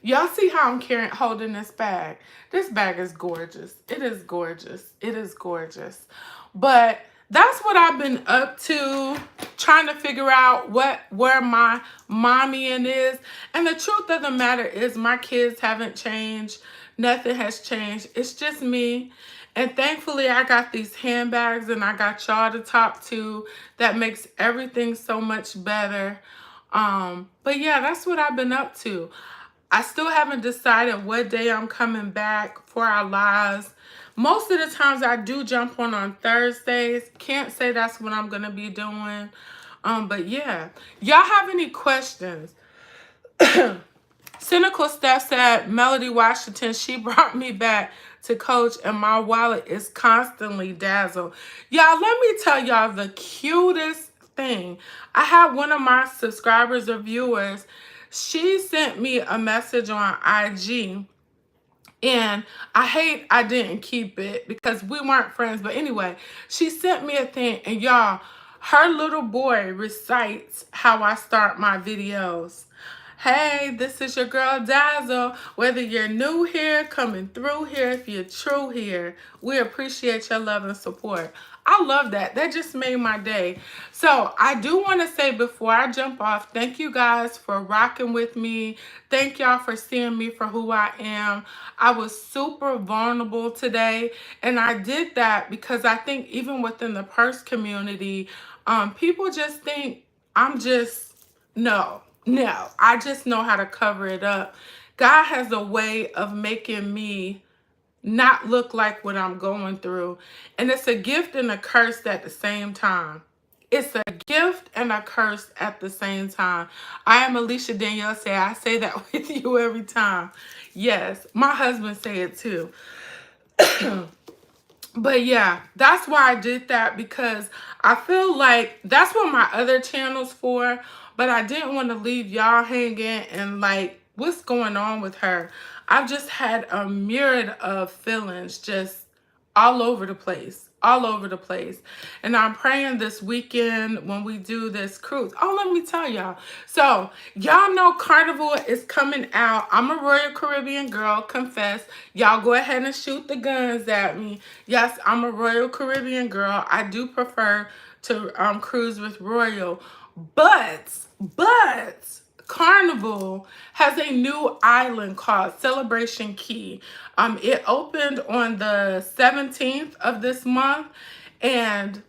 Y'all see how I'm holding this bag? This bag is gorgeous. It is gorgeous. It is gorgeous. But that's what I've been up to, trying to figure out where my mommying is. And the truth of the matter is my kids haven't changed. Nothing has changed. It's just me. And thankfully I got these handbags and I got y'all to talk to. That makes everything so much better. But yeah, that's what I've been up to. I still haven't decided what day I'm coming back for our lives. Most of the times I do jump on Thursdays. Can't say that's what I'm going to be doing. But yeah, y'all have any questions? Cynical Steph said, Melody Washington, she brought me back to coach and my wallet is constantly dazzled. Y'all, let me tell y'all the cutest thing. I had one of my subscribers or viewers, she sent me a message on IG and I didn't keep it because we weren't friends. But anyway, she sent me a thing and y'all, her little boy recites how I start my videos. Hey, this is your girl Dazzle. Whether you're new here, coming through here, if you're true here, we appreciate your love and support. I love that. That just made my day. So I do want to say before I jump off, thank you guys for rocking with me. Thank y'all for seeing me for who I am. I was super vulnerable today. And I did that because I think even within the purse community, people just think I'm just, no, I just know how to cover it up. God has a way of making me not look like what I'm going through. And it's a gift and a curse at the same time. It's a gift and a curse at the same time. I am Alicia Danielle say, I say that with you every time. Yes, my husband say it too. But yeah, that's why I did that because I feel like that's what my other channel's for. But I didn't want to leave y'all hanging and like, what's going on with her? I've just had a myriad of feelings just all over the place, all over the place. And I'm praying this weekend when we do this cruise. Oh, let me tell y'all. So y'all know Carnival is coming out. I'm a Royal Caribbean girl, confess. Y'all go ahead and shoot the guns at me. Yes, I'm a Royal Caribbean girl. I do prefer to cruise with Royal. But Carnival has a new island called Celebration Key. It opened on the 17th of this month, and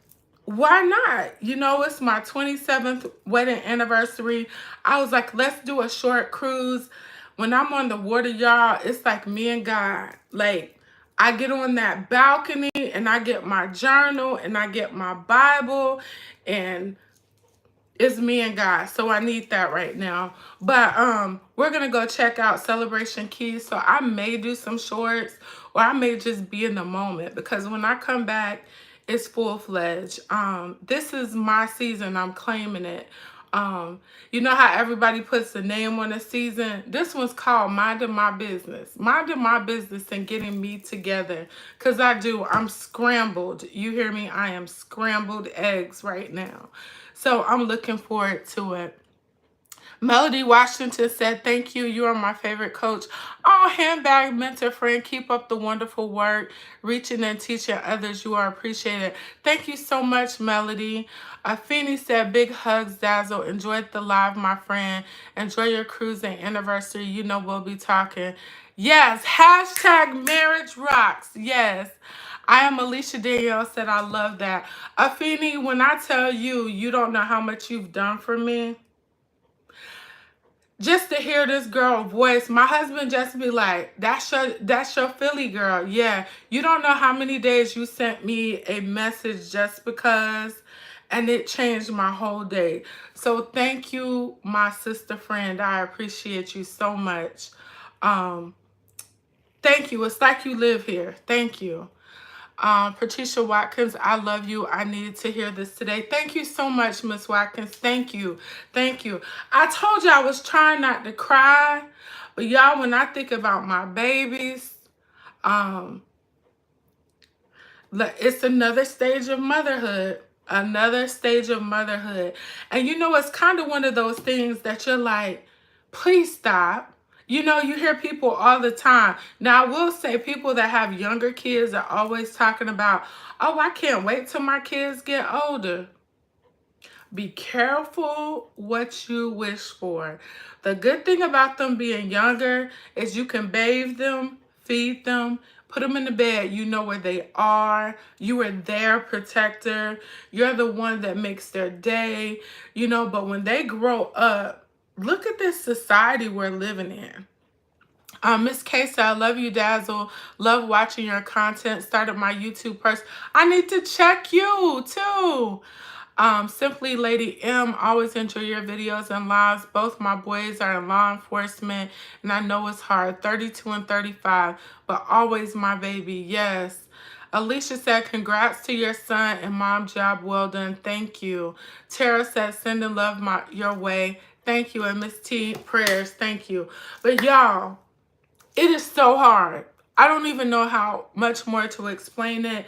why not? You know, it's my 27th wedding anniversary. I was like, let's do a short cruise. When I'm on the water, y'all, it's like me and God. Like, I get on that balcony and I get my journal and I get my Bible and it's me and God, so I need that right now. But we're gonna go check out Celebration Keys. So I may do some shorts, or I may just be in the moment because when I come back, it's full-fledged. This is my season. I'm claiming it. You know how everybody puts the name on a season? This one's called Minding My Business. Minding my business and getting me together. Because I do. I'm scrambled. You hear me? I am scrambled eggs right now. So I'm looking forward to it. Melody Washington said, thank you. You are my favorite coach. Oh, handbag mentor friend. Keep up the wonderful work. Reaching and teaching others. You are appreciated. Thank you so much, Melody. Afeni said, big hugs, Dazzle. Enjoyed the live, my friend. Enjoy your cruise and anniversary. You know we'll be talking. Yes. Hashtag marriage rocks. Yes. I am Alicia Danielle said, I love that. Afeni, when I tell you, you don't know how much you've done for me. just to hear this girl voice, my husband just be like, that's your Philly girl. Yeah. You don't know how many days you sent me a message just because, and it changed my whole day. So thank you, my sister friend. I appreciate you so much. Um, thank you. It's like you live here. Thank you. Patricia Watkins, I love you. I needed to hear this today. Thank you so much, Miss Watkins. Thank you. Thank you. I told you I was trying not to cry, but y'all, when I think about my babies, um, it's another stage of motherhood. Another stage of motherhood. And you know, it's kind of one of those things that you're like, please stop. You know, you hear people all the time. Now, I will say people that have younger kids are always talking about, oh, I can't wait till my kids get older. Be careful what you wish for. The good thing about them being younger is you can bathe them, feed them, put them in the bed. You know where they are. You are their protector. You're the one that makes their day, you know. But when they grow up, look at this society we're living in. Miss Casey, I love you, Dazzle. Love watching your content. Started my YouTube first. I need to check you too. Simply Lady M, always enjoy your videos and lives. Both my boys are in law enforcement, and I know it's hard. 32 and 35, but always my baby. Yes. Alicia said, congrats to your son and mom, job well done. Thank you. Tara said, sending love your way. Thank you. And Miss T, prayers. Thank you. But y'all, it is so hard. I don't even know how much more to explain it.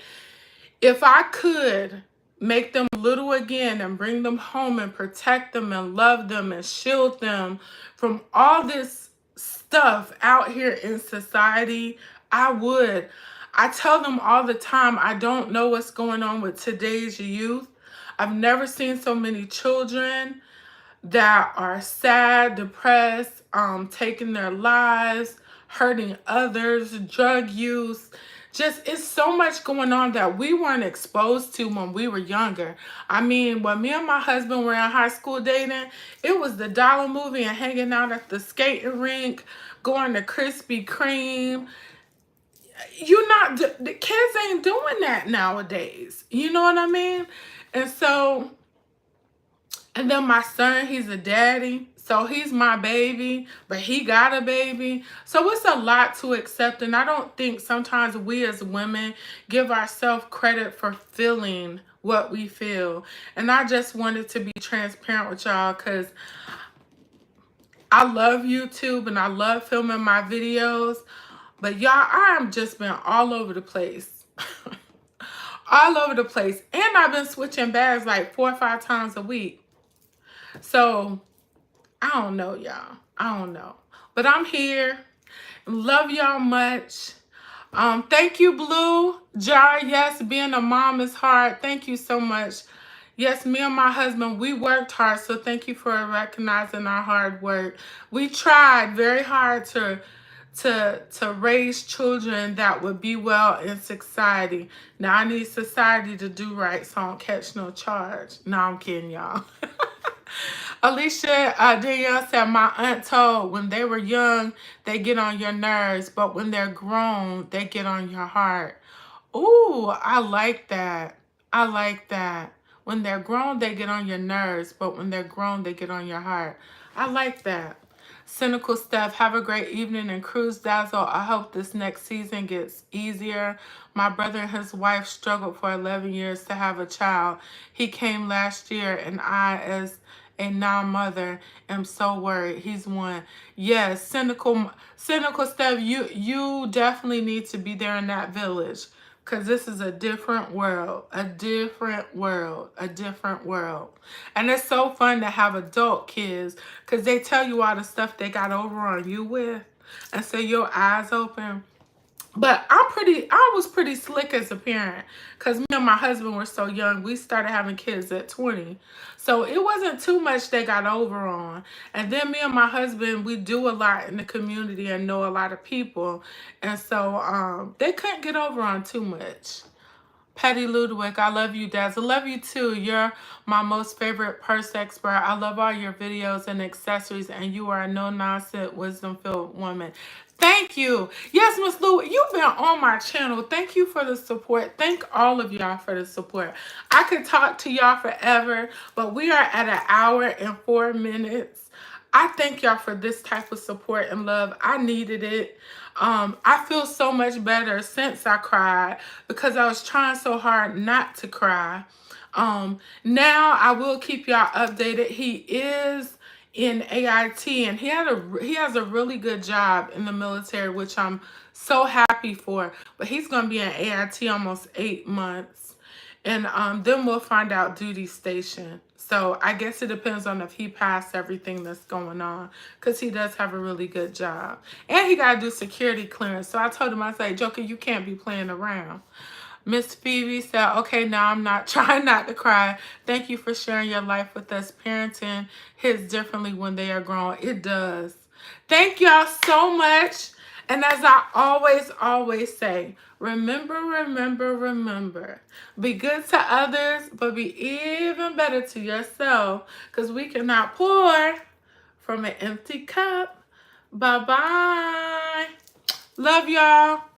If I could make them little again and bring them home and protect them and love them and shield them from all this stuff out here in society, I would. I tell them all the time, I don't know what's going on with today's youth. I've never seen so many children that are sad, depressed, taking their lives, hurting others, drug use. Just, it's so much going on that we weren't exposed to when we were younger. I mean, when me and my husband were in high school dating, it was the dollar movie and hanging out at the skating rink, going to Krispy Kreme. The kids ain't doing that nowadays. You know what I mean? And so, and then my son, he's a daddy. So he's my baby, but he got a baby. So it's a lot to accept. And I don't think sometimes we as women give ourselves credit for feeling what we feel. And I just wanted to be transparent with y'all because I love YouTube and I love filming my videos. But y'all, I am just been all over the place. All over the place. And I've been switching bags like 4 or 5 times a week. So I don't know, y'all. I don't know. But I'm here. Love y'all much. Thank you, Blue. Jar, yes, being a mom is hard. Thank you so much. Yes, me and my husband, we worked hard, so thank you for recognizing our hard work. We tried very hard to raise children that would be well in society. Now, I need society to do right so I don't catch no charge. No, I'm kidding, y'all. Alicia Danielle said, my aunt told when they were young, they get on your nerves, but when they're grown, they get on your heart. Ooh, I like that. I like that. When they're grown, they get on your nerves, but when they're grown, they get on your heart. I like that. Cynical Steph, have a great evening and cruise, Dazzle. I hope this next season gets easier. My brother and his wife struggled for 11 years to have a child. He came last year, and I, as a non-mother, am so worried. He's one. Yes, cynical Steph, you definitely need to be there in that village. Because this is a different world, a different world, a different world. And it's so fun to have adult kids because they tell you all the stuff they got over on you with. And so your eyes open. But I was pretty slick as a parent because me and my husband were so young. We started having kids at 20. So it wasn't too much they got over on. And then me and my husband, we do a lot in the community and know a lot of people. And so they couldn't get over on too much. Petty Ludwig, I love you, Dazzle. Love you too. You're my most favorite purse expert. I love all your videos and accessories, and you are a no-nonsense, wisdom-filled woman. Thank you. Yes, Miss Lou, you've been on my channel. Thank you for the support. Thank all of y'all for the support. I could talk to y'all forever, but we are at 1 hour and 4 minutes. I thank y'all for this type of support and love. I needed it. I feel so much better since I cried because I was trying so hard not to cry. Now I will keep y'all updated. He is in AIT and he has a really good job in the military, which I'm so happy for. But he's gonna be in AIT almost 8 months. And then we'll find out duty station. So I guess it depends on if he passed everything that's going on, because he does have a really good job. And he got to do security clearance. So I told him, I said, Joker, you can't be playing around. Miss Phoebe said, okay, now I'm not trying not to cry. Thank you for sharing your life with us. Parenting hits differently when they are grown. It does. Thank y'all so much. And as I always say, remember. Be good to others, but be even better to yourself, because we cannot pour from an empty cup. Bye-bye. Love y'all.